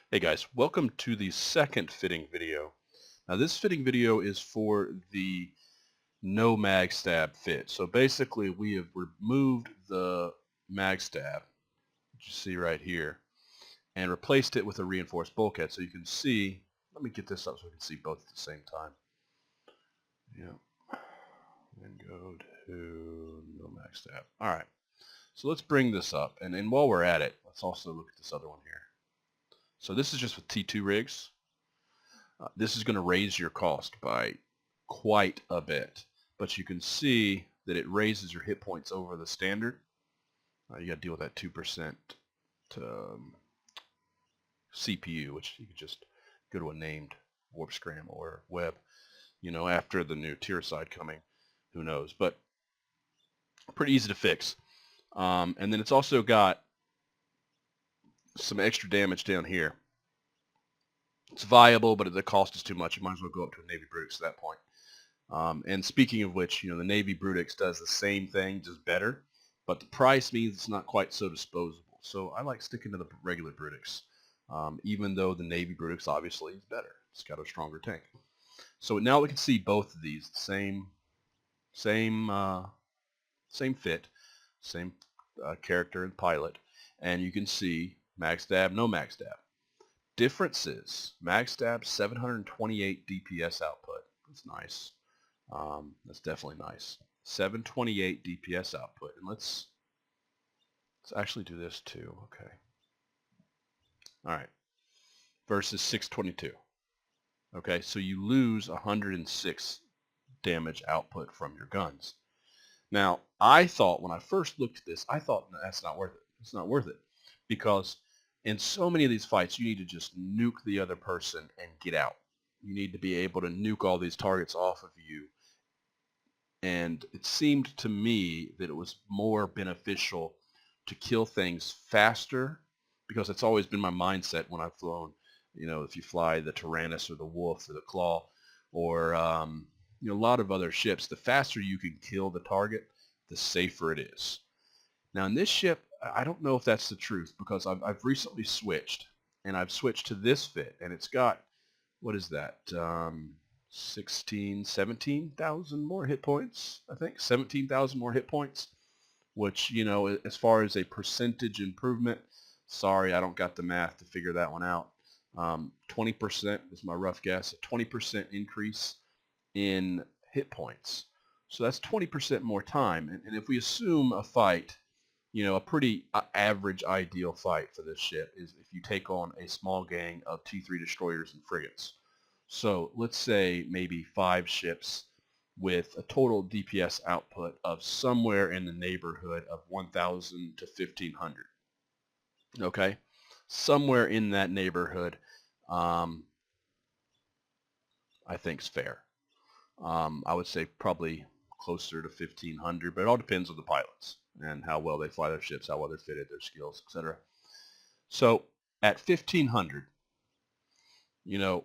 Hey guys, welcome to the second fitting video. Now this fitting video is for the no mag stab fit. So basically we have removed the mag stab, which you see right here, and replaced it with a reinforced bulkhead. So you can see, let me get this up so we can see both at the same time. Yeah, and go to no mag stab. All right, so let's bring this up. And while we're at it, let's also look at this other one here. So this is just with T2 rigs. This is going to raise your cost by quite a bit, but you can see that it raises your hit points over the standard. You got to deal with that 2% CPU, which you could just go to a named warp scram or web, after the new tier side coming, who knows, but pretty easy to fix. And then it's also got some extra damage down here. It's viable, but the cost is too much. You might as well go up to a Navy Brutix at that point. And speaking of which, the Navy Brutix does the same thing, just better, but the price means it's not quite so disposable. So I like sticking to the regular Brutix, even though the Navy Brutix obviously is better. It's got a stronger tank. So now we can see both of these, same fit, same character and pilot, and you can see mag stab, no mag stab. Differences: mag stab 728 DPS output. That's nice. That's definitely nice. 728 DPS output. And let's actually do this too. Okay. All right. Versus 622. Okay, so you lose 106 damage output from your guns. Now, I thought when I first looked at this, I thought, no, that's not worth it. It's not worth it. Because in so many of these fights, you need to just nuke the other person and get out. You need to be able to nuke all these targets off of you. And it seemed to me that it was more beneficial to kill things faster, because it's always been my mindset when I've flown, if you fly the Tyrannus or the Wolf or the Claw or, a lot of other ships, the faster you can kill the target, the safer it is. Now in this ship, I don't know if that's the truth, because I've recently switched, and I've switched to this fit, and it's got, what is that, 17,000 more hit points, I think, 17,000 more hit points, which, as far as a percentage improvement, sorry, I don't got the math to figure that one out. 20% is my rough guess, a 20% increase in hit points. So that's 20% more time. And if we assume a fight, a pretty average ideal fight for this ship is if you take on a small gang of T3 destroyers and frigates. So let's say maybe 5 ships with a total DPS output of somewhere in the neighborhood of 1,000 to 1,500. Okay, somewhere in that neighborhood, I think is fair. I would say probably closer to 1,500, but it all depends on the pilots and how well they fly their ships, how well they're fitted, their skills, etc. So at 1,500, at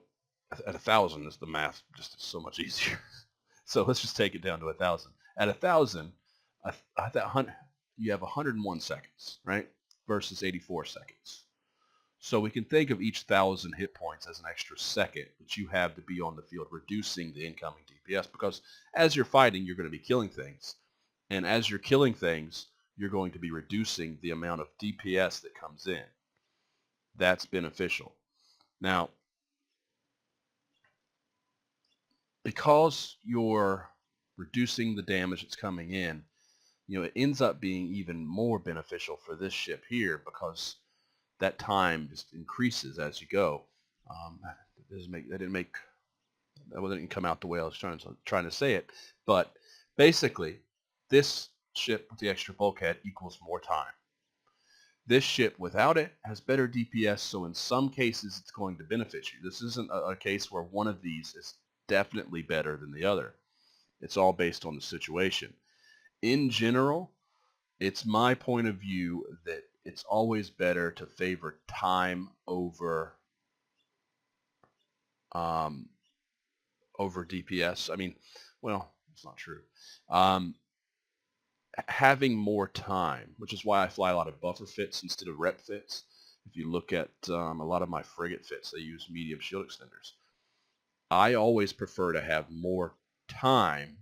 1,000 is the math just so much easier. So let's just take it down to 1,000. At 1,000, you have 101 seconds, right, versus 84 seconds. So we can think of each 1,000 hit points as an extra second that you have to be on the field, reducing the incoming DPS, because as you're fighting, you're going to be killing things. And as you're killing things, you're going to be reducing the amount of DPS that comes in. That's beneficial. Now, because you're reducing the damage that's coming in, it ends up being even more beneficial for this ship here, because that time just increases as you go. That didn't come out the way I was trying to say it, but basically, this ship with the extra bulkhead equals more time. This ship without it has better DPS, so in some cases it's going to benefit you. This isn't a case where one of these is definitely better than the other. It's all based on the situation. In general, it's my point of view that it's always better to favor time over DPS. I mean, well, it's not true. Having more time, which is why I fly a lot of buffer fits instead of rep fits, If you look at a lot of my frigate fits, they use medium shield extenders. I always prefer to have more time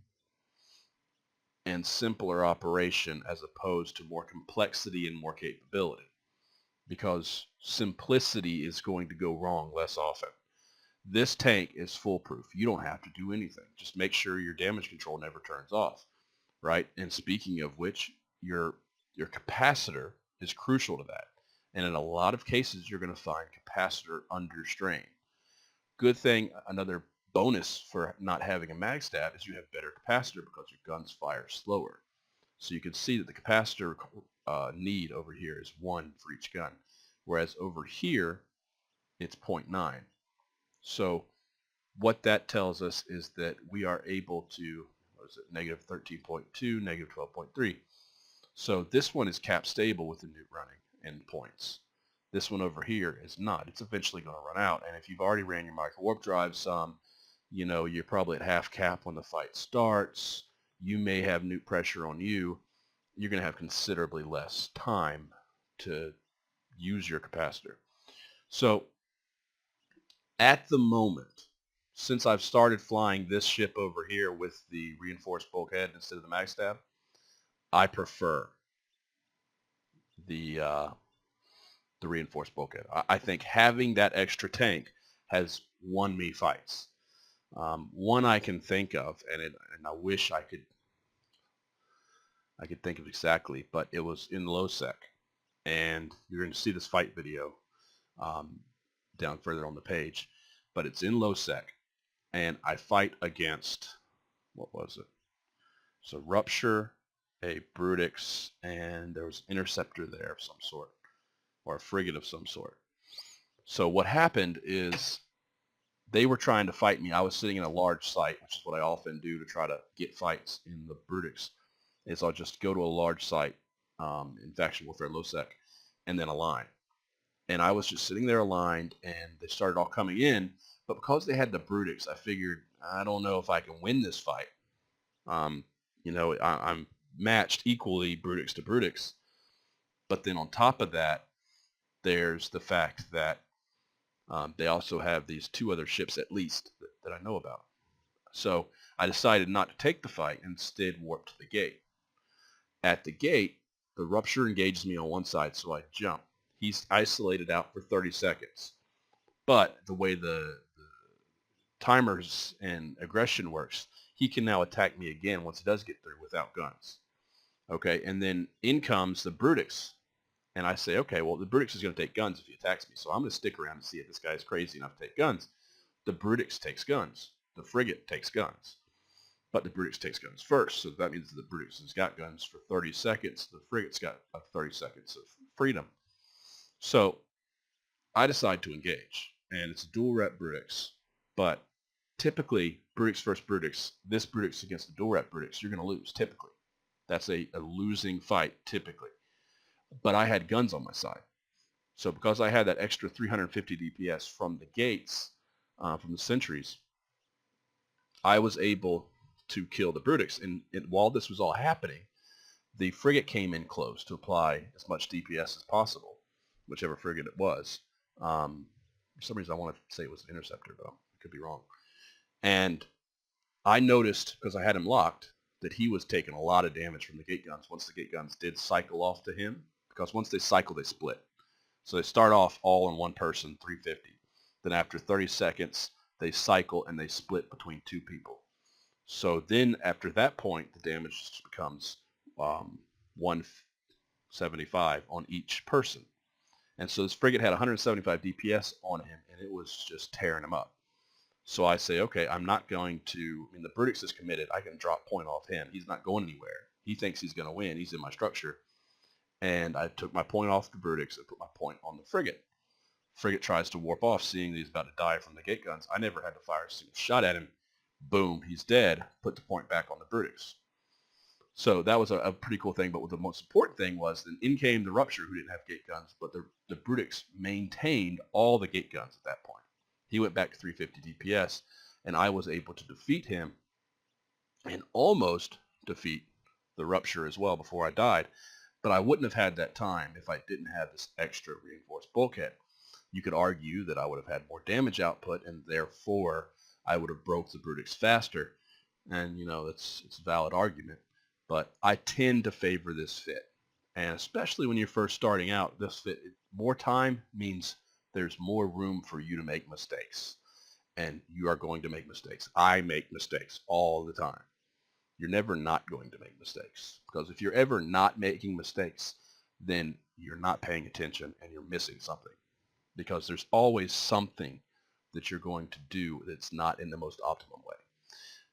and simpler operation as opposed to more complexity and more capability, because simplicity is going to go wrong less often. This tank is foolproof. You don't have to do anything. Just make sure your damage control never turns off, right? And speaking of which, your capacitor is crucial to that. And in a lot of cases, you're going to find capacitor under strain. Good thing, another bonus for not having a mag stab is you have better capacitor because your guns fire slower. So you can see that the capacitor need over here is 1 for each gun, whereas over here it's 0.9. So what that tells us is that we are able to, what is it, negative 13.2, negative 12.3. So this one is cap stable with the newt running in points. This one over here is not. It's eventually going to run out. And if you've already ran your micro warp drive some, you know, you're probably at half cap when the fight starts. You may have newt pressure on you. You're going to have considerably less time to use your capacitor. So at the moment, since I've started flying this ship over here with the reinforced bulkhead instead of the mag stab, I prefer the reinforced bulkhead. I think having that extra tank has won me fights. One I can think of, and I wish I could think of exactly, but it was in low sec, and you're going to see this fight video down further on the page, but it's in low sec, and I fight against, what was it? So Rupture, a Brutix, and there was an interceptor there of some sort, or a frigate of some sort. So what happened is they were trying to fight me. I was sitting in a large site, which is what I often do to try to get fights in the Brutix, is I'll just go to a large site in faction warfare low sec and then align. And I was just sitting there aligned, and they started all coming in, but because they had the Brutix, I figured, I don't know if I can win this fight. You know, I'm matched equally Brutix to Brutix, but then on top of that, there's the fact that they also have these 2 other ships at least that I know about. So I decided not to take the fight, and instead warp to the gate. At the gate, the Rupture engages me on one side, so I jump. He's isolated out for 30 seconds. But the way the timers and aggression works, he can now attack me again once he does get through without guns. Okay, and then in comes the Brutix. And I say, okay, well, the Brutix is going to take guns if he attacks me, so I'm going to stick around and see if this guy is crazy enough to take guns. The Brutix takes guns. The frigate takes guns. But the Brutix takes guns first, so that means the Brutix has got guns for 30 seconds. The frigate's got 30 seconds of freedom. So I decide to engage, and it's a dual rep Brutix. But typically, Brutix versus Brutix, this Brutix against the dual rep Brutix, you're going to lose, typically. That's a losing fight, typically. But I had guns on my side. So because I had that extra 350 DPS from the gates, from the sentries, I was able to kill the Brutix. And while this was all happening, the frigate came in close to apply as much DPS as possible, whichever frigate it was. For some reason, I want to say it was an interceptor, though. I could be wrong. And I noticed, because I had him locked, that he was taking a lot of damage from the gate guns once the gate guns did cycle off to him. Because once they cycle, they split. So they start off all in one person, 350. Then after 30 seconds, they cycle and they split between 2 people. So then after that point, the damage becomes 175 on each person. And so this frigate had 175 DPS on him, and it was just tearing him up. So I say, okay, I'm not going to, I mean, the Brutix is committed. I can drop point off him. He's not going anywhere. He thinks he's going to win. He's in my structure. And I took my point off the Brutix and put my point on the frigate. Frigate tries to warp off, seeing that he's about to die from the gate guns. I never had to fire a single shot at him. Boom, he's dead. Put the point back on the Brutix. So that was a pretty cool thing. But what the most important thing was, then in came the Rupture, who didn't have gate guns, but the Brutix maintained all the gate guns at that point. He went back to 350 DPS, and I was able to defeat him and almost defeat the Rupture as well before I died. But I wouldn't have had that time if I didn't have this extra reinforced bulkhead. You could argue that I would have had more damage output, and therefore I would have broke the Brutix faster. And, you know, it's a valid argument. But I tend to favor this fit. And especially when you're first starting out, this fit, more time means there's more room for you to make mistakes. And you are going to make mistakes. I make mistakes all the time. You're never not going to make mistakes. Because if you're ever not making mistakes, then you're not paying attention and you're missing something. Because there's always something that you're going to do that's not in the most optimum way.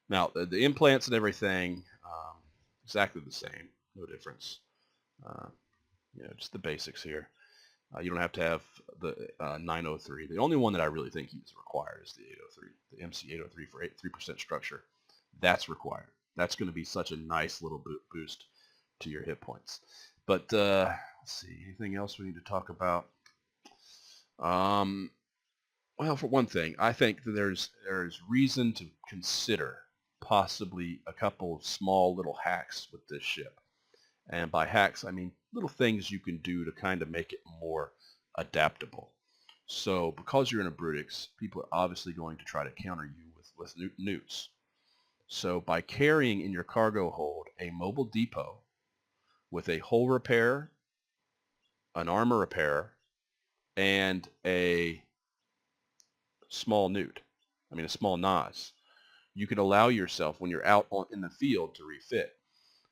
Now, the implants and everything, exactly the same, no difference. You know, just the basics here. You don't have to have the 903. The only one that I really think is required is the 803, the MC 803 for 3% structure. That's required. That's going to be such a nice little boost to your hit points. But let's see, anything else we need to talk about? Well, for one thing, I think that there's reason to consider possibly a couple of small little hacks with this ship. And by hacks, I mean little things you can do to kind of make it more adaptable. So because you're in a Brutix, people are obviously going to try to counter you with newts. So by carrying in your cargo hold a mobile depot with a hull repair, an armor repair, and a small newt, a small NOS, you can allow yourself when you're out in the field to refit.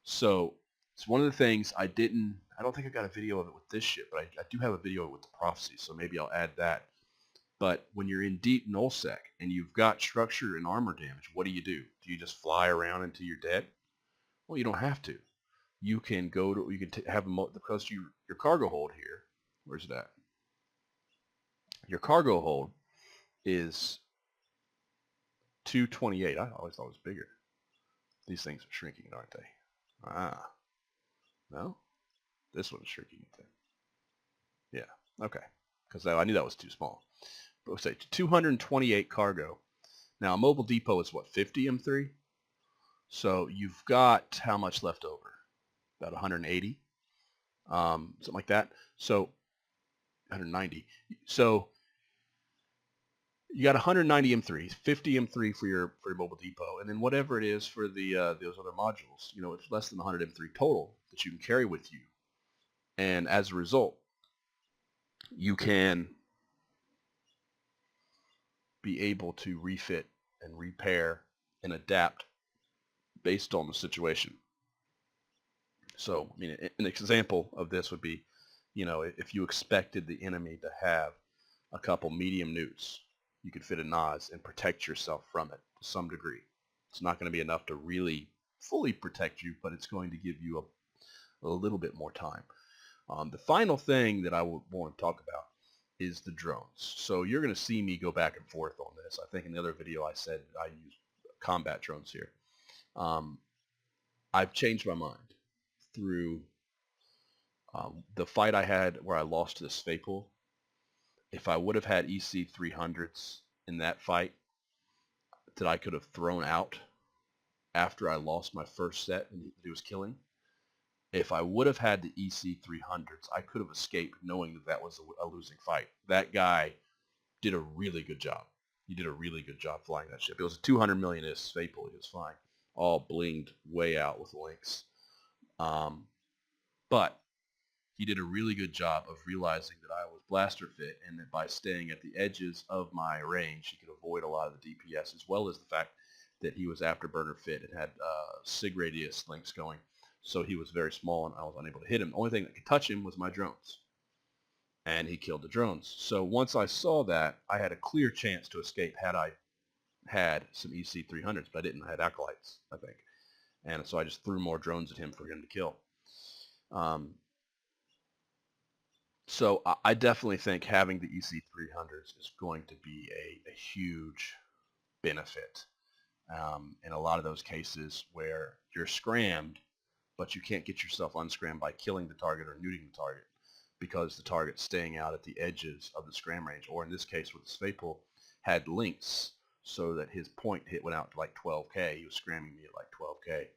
So it's one of the things I don't think I got a video of it with this ship, but I do have a video with the Prophecy, so maybe I'll add that. But when you're in deep nullsec and you've got structure and armor damage, what do? Do you just fly around until you're dead? Well, you don't have to. You can have because your cargo hold here. Where's that? Your cargo hold is 228. I always thought it was bigger. These things are shrinking, aren't they? Ah, no, this one's shrinking. Yeah, okay, because I knew that was too small. But we'll say 228 cargo. Now, a mobile depot is what, 50 M3? So you've got how much left over? About 180, something like that. So 190. So you got 190 M3s, 50 M3 for your mobile depot, and then whatever it is for the those other modules. You know, it's less than 100 M3 total that you can carry with you. And as a result, you can be able to refit and repair and adapt based on the situation. So, I mean, an example of this would be, you know, if you expected the enemy to have a couple medium newts, you could fit a NOS and protect yourself from it to some degree. It's not going to be enough to really fully protect you, but it's going to give you a little bit more time. The final thing that I would want to talk about is the drones. So you're going to see me go back and forth on this. I think in the other video I said I use combat drones here. I've changed my mind through the fight I had where I lost to the Svapul. If I would have had EC 300s in that fight that I could have thrown out after I lost my first set and he was killing, if I would have had the EC 300s, I could have escaped knowing that that was a losing fight. That guy did a really good job. He did a really good job flying that ship. It was a 200 million-ish Svapul he was flying, all blinged way out with links. But he did a really good job of realizing that I was blaster fit and that by staying at the edges of my range, he could avoid a lot of the DPS, as well as the fact that he was afterburner fit and had sig radius links going. So he was very small and I was unable to hit him. The only thing that could touch him was my drones. And he killed the drones. So once I saw that, I had a clear chance to escape had I had some EC 300s, but I didn't. I had acolytes, I think. And so I just threw more drones at him for him to kill. So I definitely think having the EC 300s is going to be a huge benefit in a lot of those cases where you're scrammed, but you can't get yourself unscrammed by killing the target or neuting the target because the target's staying out at the edges of the scram range. Or in this case with the Svapul, had links so that his point hit went out to like 12k. He was scramming me at like 12k,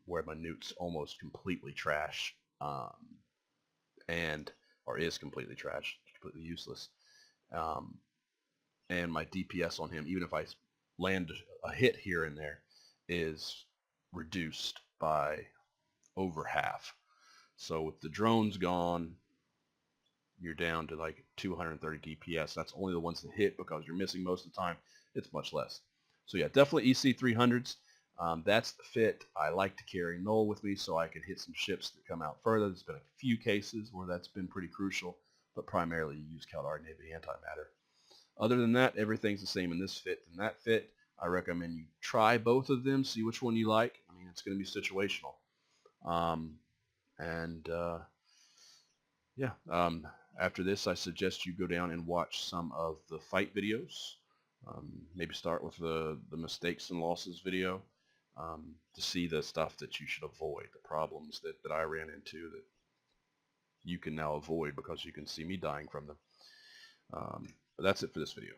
where my newts almost completely trash or is completely trash, completely useless. And my DPS on him, even if I land a hit here and there, is reduced by over half. So with the drones gone, you're down to like 230 DPS. That's only the ones that hit, because you're missing most of the time. It's much less. So yeah, definitely EC 300s. That's the fit. I like to carry Null with me so I can hit some ships that come out further. There's been a few cases where that's been pretty crucial, but primarily you use Caldari Navy Antimatter. Other than that, everything's the same in this fit and that fit. I recommend you try both of them, see which one you like. I mean, it's going to be situational. Yeah, after this, I suggest you go down and watch some of the fight videos. Maybe start with the mistakes and losses video to see the stuff that you should avoid, the problems that I ran into that you can now avoid because you can see me dying from them. But that's it for this video.